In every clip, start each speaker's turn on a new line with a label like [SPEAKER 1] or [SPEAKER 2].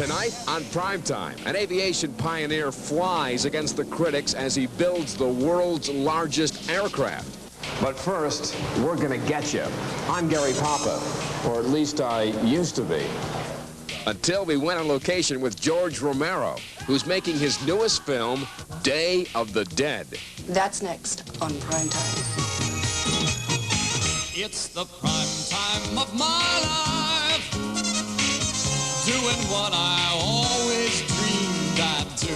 [SPEAKER 1] Tonight on Primetime, an aviation pioneer flies against the critics as he builds the world's largest aircraft. But first, we're gonna get you. I'm Gary Poppa, or at least I used to be. Until we went on location with George Romero, who's making his newest film, Day of the Dead.
[SPEAKER 2] That's next on Primetime.
[SPEAKER 3] It's the prime time of my life, doing what I always dreamed I'd do,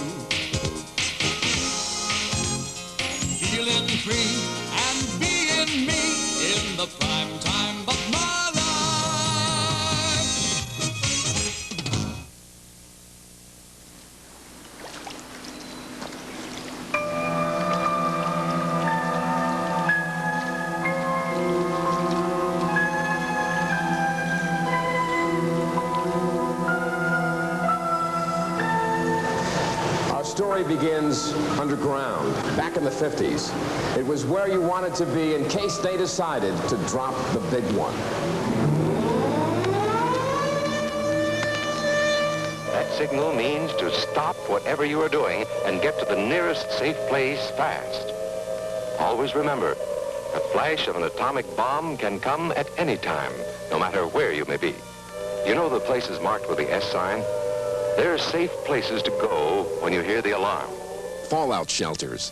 [SPEAKER 3] feeling free and being me in the prime time of my life.
[SPEAKER 1] The story begins underground, back in the 50s. It was where you wanted to be in case they decided to drop the big one.
[SPEAKER 4] That signal means to stop whatever you are doing and get to the nearest safe place fast. Always remember, the flash of an atomic bomb can come at any time, no matter where you may be. You know the places marked with the S sign? They're safe places to go when you hear the alarm.
[SPEAKER 1] Fallout shelters.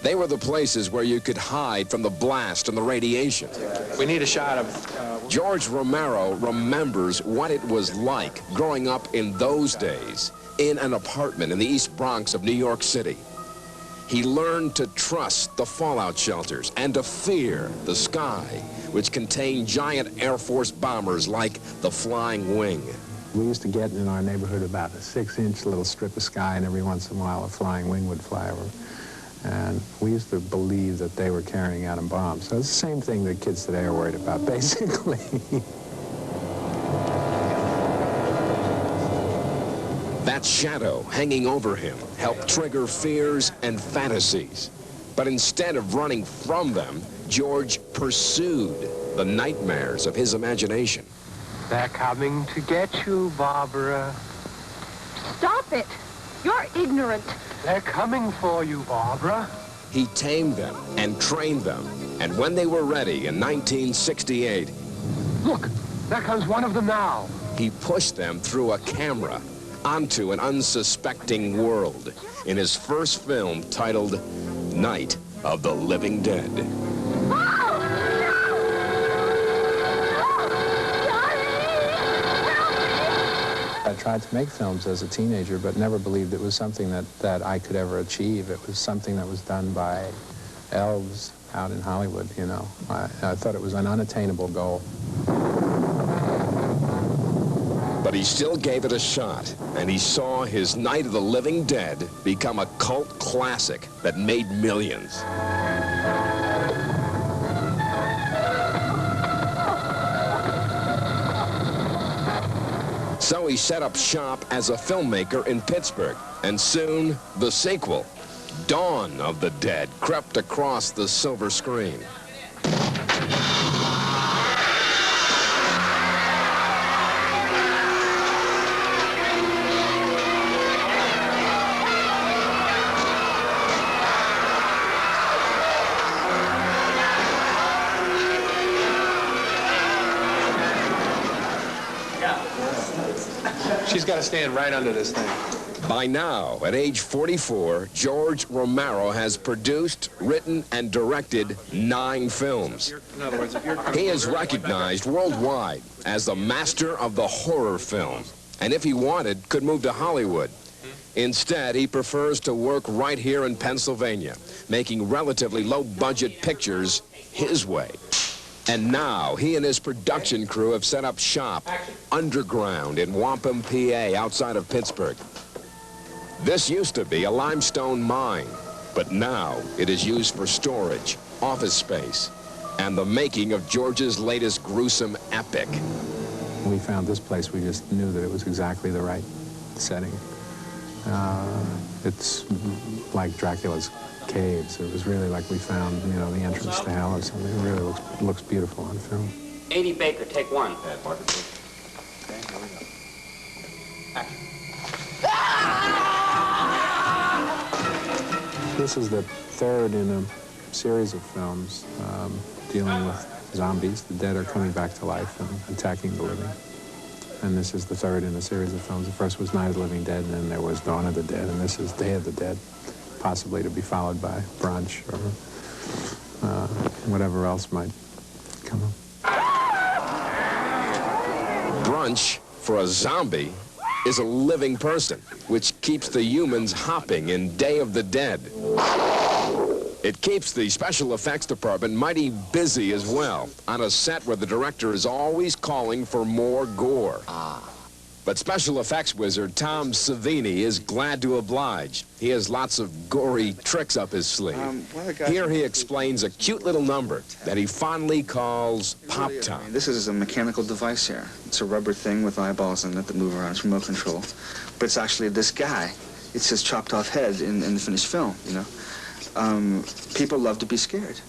[SPEAKER 1] They were the places where you could hide from the blast and the radiation.
[SPEAKER 5] We need a shot of...
[SPEAKER 1] George Romero remembers what it was like growing up in those days in an apartment in the East Bronx of New York City. He learned to trust the fallout shelters and to fear the sky, which contained giant Air Force bombers like the Flying Wing.
[SPEAKER 6] We used to get in our neighborhood about a 6-inch little strip of sky, and every once in a while a flying wing would fly over. And we used to believe that they were carrying out a bomb. So it's the same thing that kids today are worried about, basically.
[SPEAKER 1] That shadow hanging over him helped trigger fears and fantasies. But instead of running from them, George pursued the nightmares of his imagination.
[SPEAKER 7] They're coming to get you, Barbara.
[SPEAKER 8] Stop it! You're ignorant.
[SPEAKER 7] They're coming for you, Barbara.
[SPEAKER 1] He tamed them and trained them, and when they were ready in 1968...
[SPEAKER 7] Look, there comes one of them now.
[SPEAKER 1] He pushed them through a camera onto an unsuspecting world in his first film titled Night of the Living Dead.
[SPEAKER 6] I tried to make films as a teenager, but never believed it was something that I could ever achieve. It was something that was done by elves out in Hollywood, you know. I thought it was an unattainable goal.
[SPEAKER 1] But he still gave it a shot, and he saw his Night of the Living Dead become a cult classic that made millions. So he set up shop as a filmmaker in Pittsburgh, and soon the sequel, Dawn of the Dead, crept across the silver screen.
[SPEAKER 5] She's got to stand right under this thing.
[SPEAKER 1] By now, at age 44, George Romero has produced, written, and directed 9 films.
[SPEAKER 5] In other words, if you're
[SPEAKER 1] He is recognized worldwide as the master of the horror film, and if he wanted, could move to Hollywood. Instead, he prefers to work right here in Pennsylvania, making relatively low-budget pictures his way. And now, he and his production crew have set up shop underground in Wampum, PA, outside of Pittsburgh. This used to be a limestone mine, but now it is used for storage, office space, and the making of George's latest gruesome epic.
[SPEAKER 6] When we found this place, we just knew that it was exactly the right setting. It's like Dracula's caves. It was really like we found, you know, the entrance to hell or something. It really looks beautiful on film.
[SPEAKER 9] 80 Baker, take 1.
[SPEAKER 5] Okay, here we go. Action.
[SPEAKER 6] This is the third in a series of films dealing with zombies. The dead are coming back to life and attacking the living. And this is the third in a series of films. The first was Night of the Living Dead, and then there was Dawn of the Dead, and this is Day of the Dead, possibly to be followed by Brunch or whatever else might come up.
[SPEAKER 1] Brunch, for a zombie, is a living person, which keeps the humans hopping in Day of the Dead. It keeps the special effects department mighty busy as well, on a set where the director is always calling for more gore. But special effects wizard Tom Savini is glad to oblige. He has lots of gory tricks up his sleeve. Here he explains a cute little number that he fondly calls Pop Top.
[SPEAKER 9] This is a mechanical device here. It's a rubber thing with eyeballs in it that move around. It's remote control. But it's actually this guy. It's his chopped off head in the finished film, you know. People love to be scared.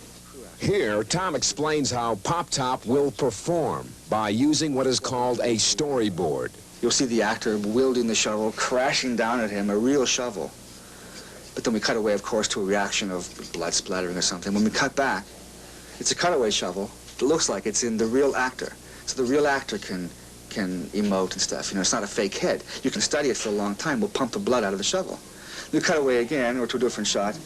[SPEAKER 1] Here, Tom explains how Pop Top will perform by using what is called a storyboard.
[SPEAKER 9] You'll see the actor wielding the shovel, crashing down at him, a real shovel. But then we cut away, of course, to a reaction of blood splattering or something. When we cut back, it's a cutaway shovel. It looks like it's in the real actor. So the real actor can emote and stuff. You know, it's not a fake head. You can study it for a long time. We'll pump the blood out of the shovel. We cut away again, or to a different shot,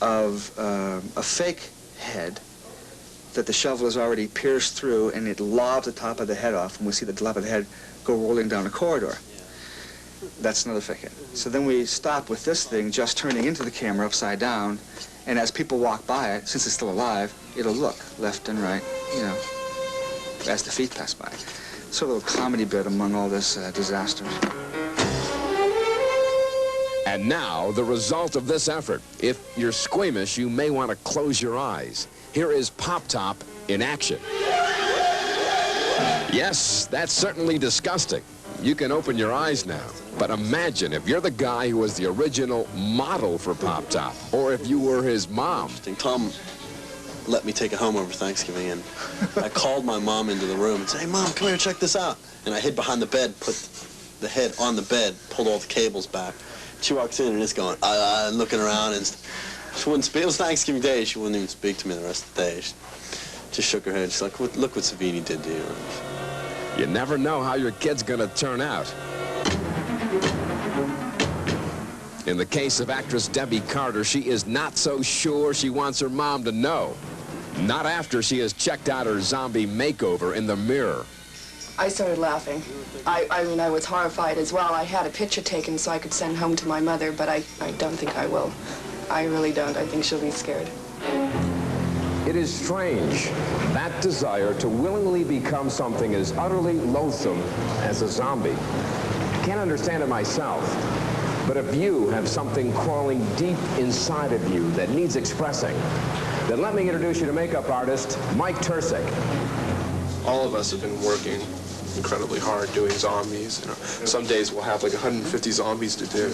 [SPEAKER 9] of a fake head that the shovel has already pierced through, and it lobs the top of the head off, and we see the top of the head go rolling down a corridor. That's another fake head. So then we stop with this thing just turning into the camera upside down, and as people walk by it, since it's still alive, it'll look left and right, you know, as the feet pass by. Sort of a little comedy bit among all this disaster.
[SPEAKER 1] And now, the result of this effort. If you're squeamish, you may want to close your eyes. Here is Pop Top in action. Yes, that's certainly disgusting. You can open your eyes now. But imagine if you're the guy who was the original model for Pop Top, or if you were his mom.
[SPEAKER 10] Tom let me take it home over Thanksgiving, and I called my mom into the room and said, "Hey, Mom, come here, check this out." And I hid behind the bed, put the head on the bed, pulled all the cables back. She walks in and is going, looking around, and she wouldn't speak. It was Thanksgiving Day. She wouldn't even speak to me the rest of the day. She just shook her head. She's like, look what Savini did to you.
[SPEAKER 1] You never know how your kid's going to turn out. In the case of actress Debbie Carter, she is not so sure she wants her mom to know. Not after she has checked out her zombie makeover in the mirror.
[SPEAKER 2] I started laughing. I mean, I was horrified as well. I had a picture taken so I could send home to my mother, but I don't think I will. I really don't. I think she'll be scared.
[SPEAKER 1] It is strange, that desire to willingly become something as utterly loathsome as a zombie. I can't understand it myself, but if you have something crawling deep inside of you that needs expressing, then let me introduce you to makeup artist Mike Tersick.
[SPEAKER 5] All of us have been working incredibly hard doing zombies. You know, some days we'll have like 150 zombies to do.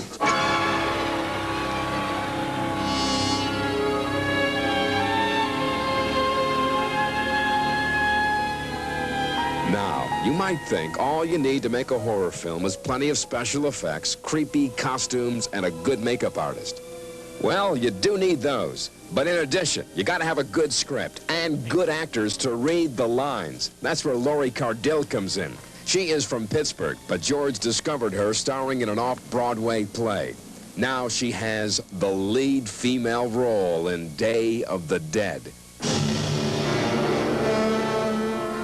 [SPEAKER 1] Now, you might think all you need to make a horror film is plenty of special effects, creepy costumes, and a good makeup artist. Well, you do need those. But in addition, you got to have a good script and good actors to read the lines. That's where Lori Cardille comes in. She is from Pittsburgh, but George discovered her starring in an off-Broadway play. Now she has the lead female role in Day of the Dead.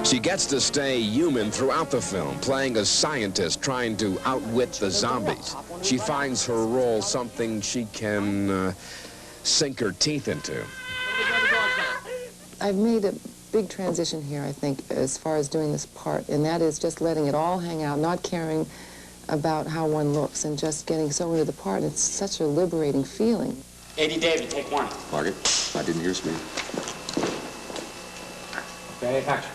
[SPEAKER 1] She gets to stay human throughout the film, playing a scientist trying to outwit the zombies. She finds her role something she can sink her teeth into.
[SPEAKER 11] I've made a big transition here, I think, as far as doing this part, and that is just letting it all hang out, not caring about how one looks, and just getting so into the part. It's such a liberating feeling.
[SPEAKER 12] A.D. David, take one.
[SPEAKER 13] Margaret, I didn't hear me.
[SPEAKER 12] Okay, action.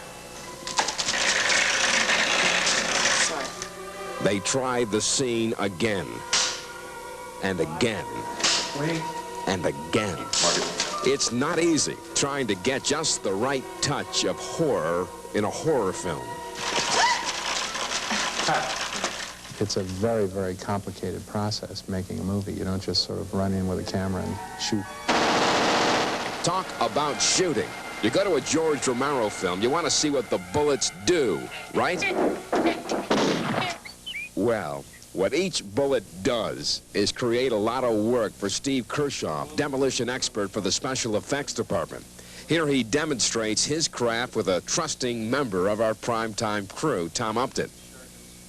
[SPEAKER 1] They try the scene again, and again, and again. It's not easy trying to get just the right touch of horror in a horror film.
[SPEAKER 6] It's a very, very complicated process making a movie. You don't just sort of run in with a camera and shoot.
[SPEAKER 1] Talk about shooting. You go to a George Romero film, you want to see what the bullets do, right? Well, what each bullet does is create a lot of work for Steve Kershaw, demolition expert for the special effects department. Here he demonstrates his craft with a trusting member of our primetime crew, Tom Upton.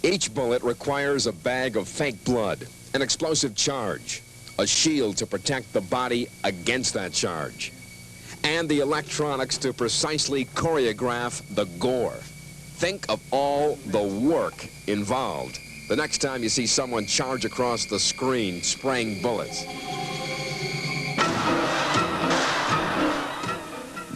[SPEAKER 1] Each bullet requires a bag of fake blood, an explosive charge, a shield to protect the body against that charge, and the electronics to precisely choreograph the gore. Think of all the work involved the next time you see someone charge across the screen spraying bullets.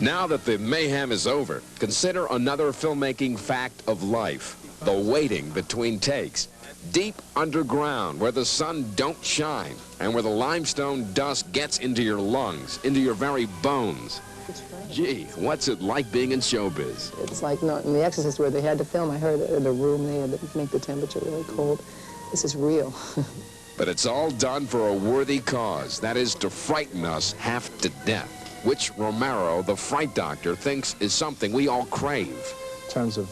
[SPEAKER 1] Now that the mayhem is over, consider another filmmaking fact of life: the waiting between takes. Deep underground, where the sun don't shine, and where the limestone dust gets into your lungs, into your very bones. Gee, what's it like being in showbiz?
[SPEAKER 11] It's like not in The Exorcist, where they had to film. I heard in a room they had to make the temperature really cold. This is real.
[SPEAKER 1] But it's all done for a worthy cause. That is to frighten us half to death, which Romero, the fright doctor, thinks is something we all crave.
[SPEAKER 6] In terms of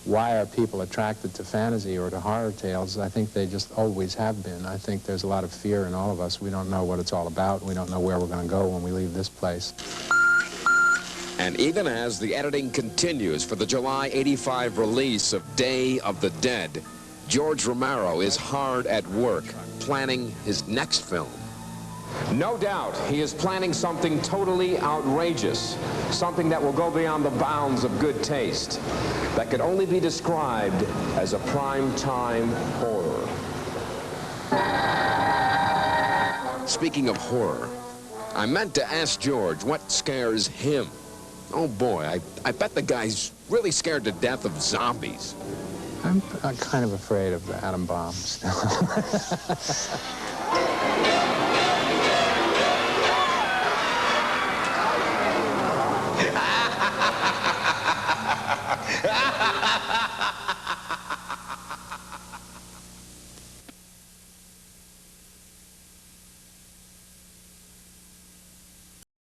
[SPEAKER 6] why are people attracted to fantasy or to horror tales, I think they just always have been. I think there's a lot of fear in all of us. We don't know what it's all about. We don't know where we're going to go when we leave this place.
[SPEAKER 1] And even as the editing continues for the July '85 release of Day of the Dead, George Romero is hard at work planning his next film. No doubt he is planning something totally outrageous, something that will go beyond the bounds of good taste, that could only be described as a prime-time horror. Speaking of horror, I meant to ask George what scares him. Oh boy, I bet the guy's really scared to death of zombies.
[SPEAKER 6] I'm kind of afraid of the atom bomb still.